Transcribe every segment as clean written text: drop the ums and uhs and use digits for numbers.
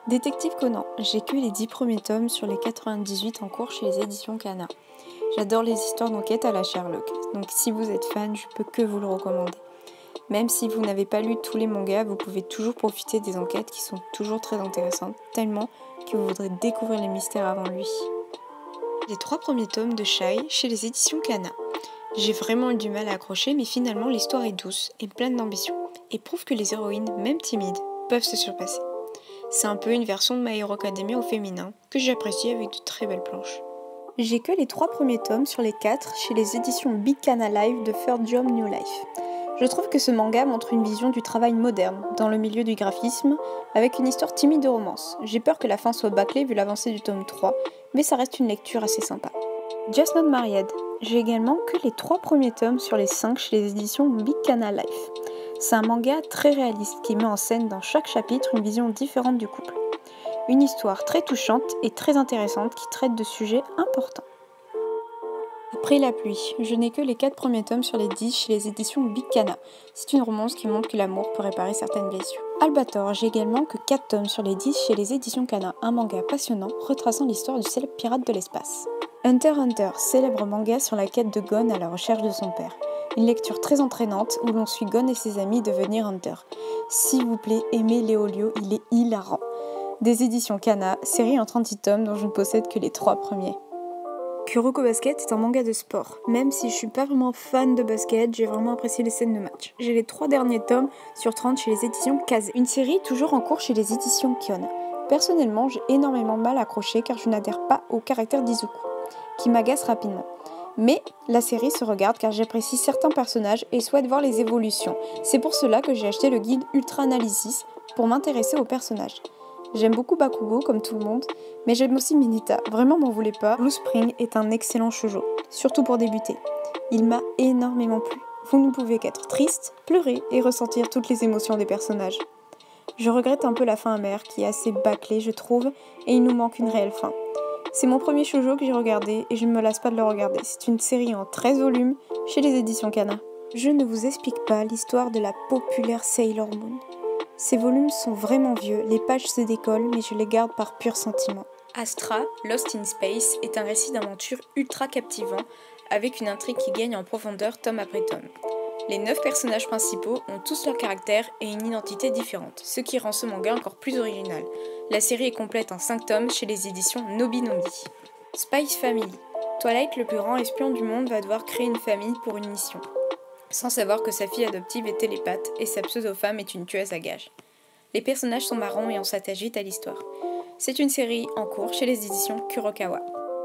Détective Conan, j'ai que les 10 premiers tomes sur les 98 en cours chez les éditions Kana. J'adore les histoires d'enquête à la Sherlock, donc si vous êtes fan, je peux que vous le recommander. Même si vous n'avez pas lu tous les mangas, vous pouvez toujours profiter des enquêtes qui sont toujours très intéressantes, tellement que vous voudrez découvrir les mystères avant lui. Les 3 premiers tomes de Shai chez les éditions Kana. J'ai vraiment eu du mal à accrocher, mais finalement l'histoire est douce et pleine d'ambition, et prouve que les héroïnes, même timides, peuvent se surpasser. C'est un peu une version de My Hero Academia au féminin, que j'apprécie avec de très belles planches. J'ai que les 3 premiers tomes sur les 4 chez les éditions Big Kana Live de Third Jump New Life. Je trouve que ce manga montre une vision du travail moderne, dans le milieu du graphisme, avec une histoire timide de romance. J'ai peur que la fin soit bâclée vu l'avancée du tome 3, mais ça reste une lecture assez sympa. Just Not Married. J'ai également que les 3 premiers tomes sur les 5 chez les éditions Big Kana Life. C'est un manga très réaliste qui met en scène dans chaque chapitre une vision différente du couple. Une histoire très touchante et très intéressante qui traite de sujets importants. Après la pluie, je n'ai que les 4 premiers tomes sur les 10 chez les éditions Big Kana. C'est une romance qui montre que l'amour peut réparer certaines blessures. Albator, j'ai également que 4 tomes sur les 10 chez les éditions Kana, un manga passionnant retraçant l'histoire du célèbre pirate de l'espace. Hunter x Hunter, célèbre manga sur la quête de Gon à la recherche de son père. Une lecture très entraînante où l'on suit Gon et ses amis devenir Hunter. S'il vous plaît, aimez Léolio, il est hilarant. Des éditions Kana, série en 36 tomes dont je ne possède que les 3 premiers. Kuroko Basket est un manga de sport. Même si je suis pas vraiment fan de basket, j'ai vraiment apprécié les scènes de match. J'ai les 3 derniers tomes sur 30 chez les éditions Kaze. Une série toujours en cours chez les éditions Kion. Personnellement, j'ai énormément mal accroché car je n'adhère pas au caractère d'Izuku, qui m'agace rapidement. Mais la série se regarde car j'apprécie certains personnages et souhaite voir les évolutions. C'est pour cela que j'ai acheté le guide Ultra Analysis pour m'intéresser aux personnages. J'aime beaucoup Bakugo comme tout le monde, mais j'aime aussi Mineta, vraiment m'en voulez pas. Blue Spring est un excellent shoujo, surtout pour débuter. Il m'a énormément plu. Vous ne pouvez qu'être triste, pleurer et ressentir toutes les émotions des personnages. Je regrette un peu la fin amère qui est assez bâclée je trouve, et il nous manque une réelle fin. C'est mon premier shoujo que j'ai regardé et je ne me lasse pas de le regarder. C'est une série en 13 volumes chez les éditions Kana. Je ne vous explique pas l'histoire de la populaire Sailor Moon. Ces volumes sont vraiment vieux, les pages se décollent mais je les garde par pur sentiment. Astra, Lost in Space est un récit d'aventure ultra captivant avec une intrigue qui gagne en profondeur tome après tome. Les 9 personnages principaux ont tous leur caractère et une identité différente, ce qui rend ce manga encore plus original. La série est complète en 5 tomes chez les éditions Nobinomi. Spice Family. Twilight, le plus grand espion du monde, va devoir créer une famille pour une mission, sans savoir que sa fille adoptive est télépathe et sa pseudo-femme est une tueuse à gages. Les personnages sont marrants et on s'attache vite à l'histoire. C'est une série en cours chez les éditions Kurokawa.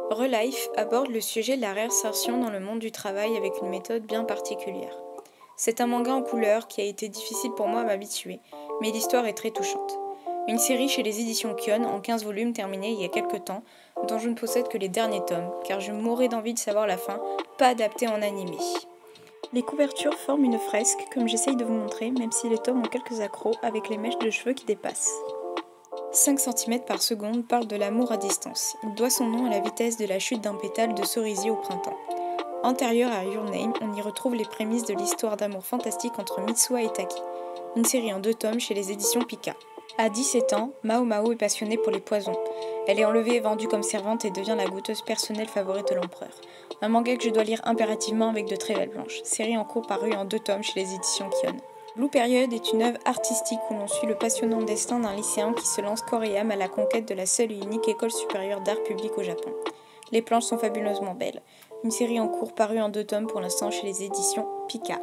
Relife aborde le sujet de la réinsertion dans le monde du travail avec une méthode bien particulière. C'est un manga en couleur qui a été difficile pour moi à m'habituer, mais l'histoire est très touchante. Une série chez les éditions Kion en 15 volumes terminée il y a quelques temps, dont je ne possède que les derniers tomes, car je mourais d'envie de savoir la fin, pas adaptée en animé. Les couvertures forment une fresque, comme j'essaye de vous montrer, même si les tomes ont quelques accros avec les mèches de cheveux qui dépassent. 5 cm par seconde parle de l'amour à distance. Il doit son nom à la vitesse de la chute d'un pétale de cerisier au printemps. Antérieur à Your Name, on y retrouve les prémices de l'histoire d'amour fantastique entre Mitsuha et Taki. Une série en 2 tomes chez les éditions Pika. À 17 ans, Mao Mao est passionnée pour les poisons. Elle est enlevée et vendue comme servante et devient la goûteuse personnelle favorite de l'empereur. Un manga que je dois lire impérativement avec de très belles planches. Série en cours parue en 2 tomes chez les éditions Kion. Blue Period est une œuvre artistique où l'on suit le passionnant destin d'un lycéen qui se lance corps et âme à la conquête de la seule et unique école supérieure d'art public au Japon. Les planches sont fabuleusement belles. Une série en cours parue en 2 tomes pour l'instant chez les éditions Pika.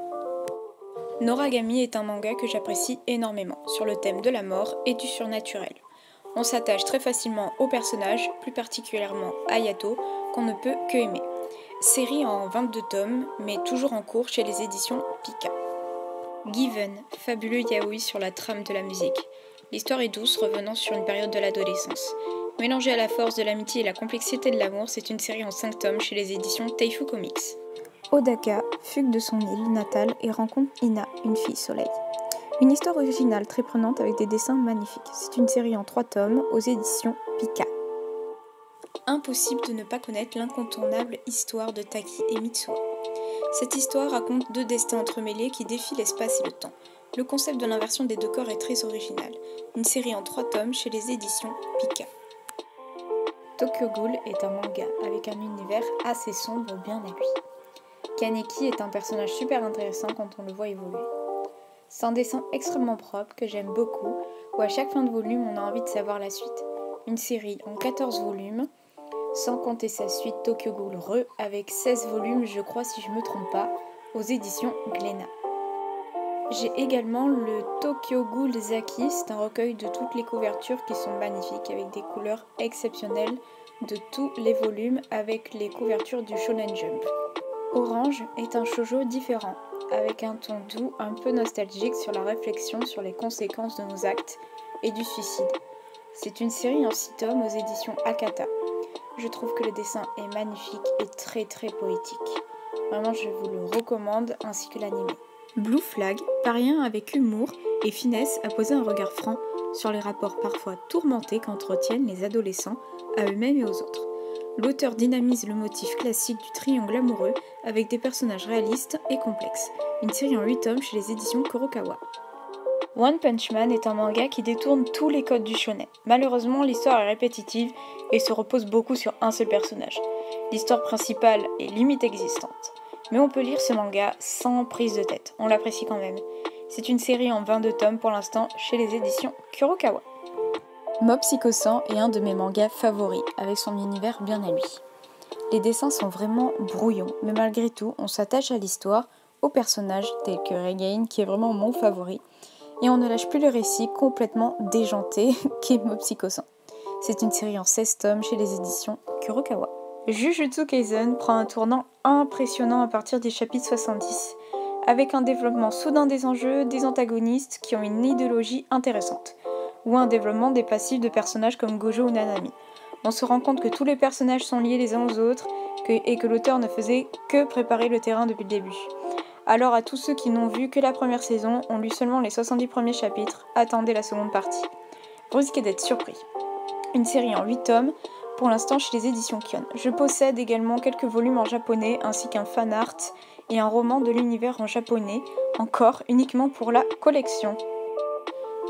Noragami est un manga que j'apprécie énormément, sur le thème de la mort et du surnaturel. On s'attache très facilement aux personnages, plus particulièrement à Yato, qu'on ne peut que aimer. Série en 22 tomes, mais toujours en cours chez les éditions Pika. Given, fabuleux yaoi sur la trame de la musique. L'histoire est douce, revenant sur une période de l'adolescence. Mélangée à la force de l'amitié et la complexité de l'amour, c'est une série en 5 tomes chez les éditions Teifu Comics. Odaka fugue de son île natale et rencontre Ina, une fille soleil. Une histoire originale très prenante avec des dessins magnifiques. C'est une série en 3 tomes aux éditions Pika. Impossible de ne pas connaître l'incontournable histoire de Taki et Mitsuha. Cette histoire raconte deux destins entremêlés qui défient l'espace et le temps. Le concept de l'inversion des deux corps est très original. Une série en 3 tomes chez les éditions Pika. Tokyo Ghoul est un manga avec un univers assez sombre bien à lui. Kaneki est un personnage super intéressant quand on le voit évoluer. C'est un dessin extrêmement propre que j'aime beaucoup, où à chaque fin de volume on a envie de savoir la suite. Une série en 14 volumes, sans compter sa suite Tokyo Ghoul Re, avec 16 volumes je crois si je me trompe pas, aux éditions Glénat. J'ai également le Tokyo Ghoul Zaki, c'est un recueil de toutes les couvertures qui sont magnifiques, avec des couleurs exceptionnelles de tous les volumes, avec les couvertures du Shonen Jump. Orange est un shoujo différent, avec un ton doux, un peu nostalgique sur la réflexion sur les conséquences de nos actes et du suicide. C'est une série en 6 tomes aux éditions Akata. Je trouve que le dessin est magnifique et très poétique. Vraiment, je vous le recommande, ainsi que l'anime. Blue Flag parvient avec humour et finesse à poser un regard franc sur les rapports parfois tourmentés qu'entretiennent les adolescents à eux-mêmes et aux autres. L'auteur dynamise le motif classique du triangle amoureux avec des personnages réalistes et complexes. Une série en 8 tomes chez les éditions Kurokawa. One Punch Man est un manga qui détourne tous les codes du shonen. Malheureusement, l'histoire est répétitive et se repose beaucoup sur un seul personnage. L'histoire principale est limite existante. Mais on peut lire ce manga sans prise de tête, on l'apprécie quand même. C'est une série en 22 tomes pour l'instant chez les éditions Kurokawa. Mob Psycho 100 est un de mes mangas favoris, avec son univers bien à lui. Les dessins sont vraiment brouillons, mais malgré tout, on s'attache à l'histoire, aux personnages tels que Regain, qui est vraiment mon favori, et on ne lâche plus le récit complètement déjanté qu'est Mob Psycho 100. C'est une série en 16 tomes chez les éditions Kurokawa. Jujutsu Kaisen prend un tournant impressionnant à partir des chapitres 70, avec un développement soudain des enjeux, des antagonistes qui ont une idéologie intéressante, ou un développement des passifs de personnages comme Gojo ou Nanami. On se rend compte que tous les personnages sont liés les uns aux autres et que l'auteur ne faisait que préparer le terrain depuis le début. Alors à tous ceux qui n'ont vu que la première saison, ont lu seulement les 70 premiers chapitres, attendez la seconde partie. Vous risquez d'être surpris. Une série en 8 tomes, pour l'instant chez les éditions Kion. Je possède également quelques volumes en japonais ainsi qu'un fan art et un roman de l'univers en japonais, encore uniquement pour la collection.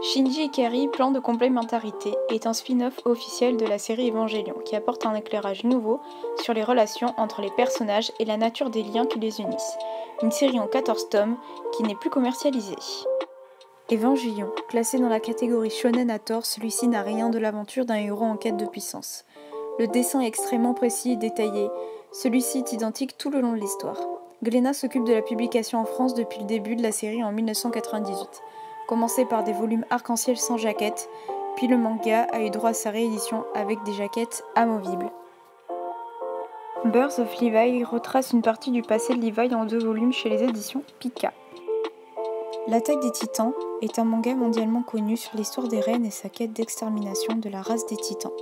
Shinji Ikari, plan de complémentarité, est un spin-off officiel de la série Evangelion qui apporte un éclairage nouveau sur les relations entre les personnages et la nature des liens qui les unissent. Une série en 14 tomes qui n'est plus commercialisée. Evangelion, classé dans la catégorie shonen à tort, celui-ci n'a rien de l'aventure d'un héros en quête de puissance. Le dessin est extrêmement précis et détaillé, celui-ci est identique tout le long de l'histoire. Glénat s'occupe de la publication en France depuis le début de la série en 1998. Commencé par des volumes arc-en-ciel sans jaquette, puis le manga a eu droit à sa réédition avec des jaquettes amovibles. Birth of Levi retrace une partie du passé de Levi en 2 volumes chez les éditions Pika. L'Attaque des Titans est un manga mondialement connu sur l'histoire des reines et sa quête d'extermination de la race des Titans.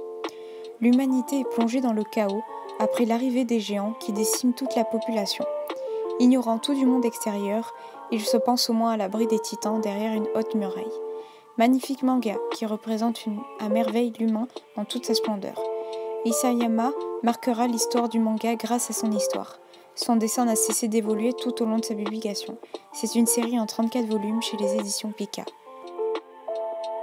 L'humanité est plongée dans le chaos après l'arrivée des géants qui déciment toute la population. Ignorant tout du monde extérieur, ils se pensent au moins à l'abri des titans derrière une haute muraille. Magnifique manga qui représente à merveille l'humain en toute sa splendeur. Isayama marquera l'histoire du manga grâce à son histoire. Son dessin n'a cessé d'évoluer tout au long de sa publication. C'est une série en 34 volumes chez les éditions Pika.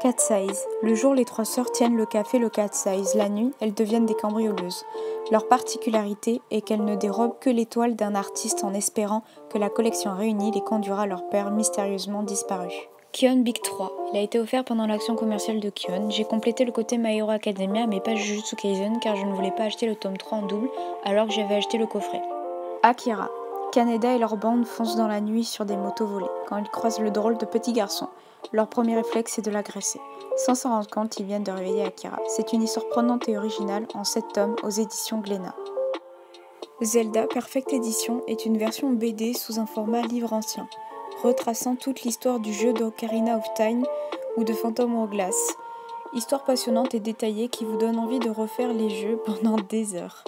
Cat Size. Le jour, les 3 sœurs tiennent le café le Cat Size. La nuit, elles deviennent des cambrioleuses. Leur particularité est qu'elles ne dérobent que l'étoile d'un artiste en espérant que la collection réunie les conduira à leur père mystérieusement disparu. Kion Big 3. Il a été offert pendant l'action commerciale de Kion. J'ai complété le côté My Hero Academia mais pas Jujutsu Kaisen car je ne voulais pas acheter le tome 3 en double alors que j'avais acheté le coffret. Akira. Kaneda et leur bande foncent dans la nuit sur des motos volées. Quand ils croisent le drôle de petit garçon, leur premier réflexe est de l'agresser. Sans s'en rendre compte, ils viennent de réveiller Akira. C'est une histoire prenante et originale en 7 tomes aux éditions Glénat. Zelda Perfect Edition est une version BD sous un format livre ancien, retraçant toute l'histoire du jeu d'Ocarina of Time ou de Phantom Hourglass. Histoire passionnante et détaillée qui vous donne envie de refaire les jeux pendant des heures.